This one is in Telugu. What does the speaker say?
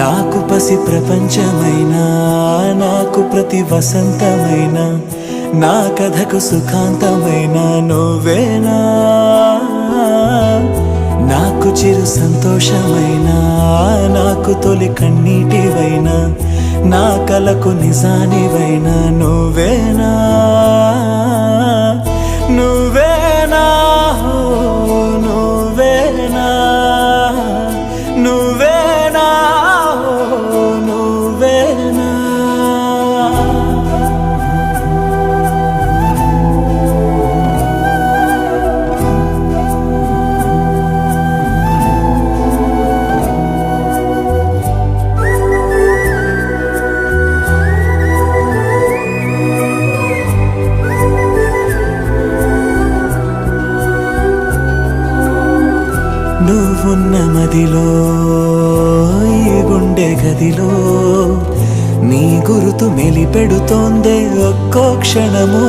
నాకు పసి ప్రపంచమైనా నాకు ప్రతి వసంతమైన నా కథకు సుఖాంతమైన నువ్వేనా నాకు చిరు సంతోషమైనా నాకు తొలి కన్నీటివైనా నా కలకు నిజానివైనా నువ్వేనా నువ్వేనా నువ్వేనా నువ్వేనా నువ్వేనా నువ్వున్న మదిలో ఈ గుండె గదిలో నీ గురుతు మెలిపెడుతోందే ఒక్కో క్షణమో.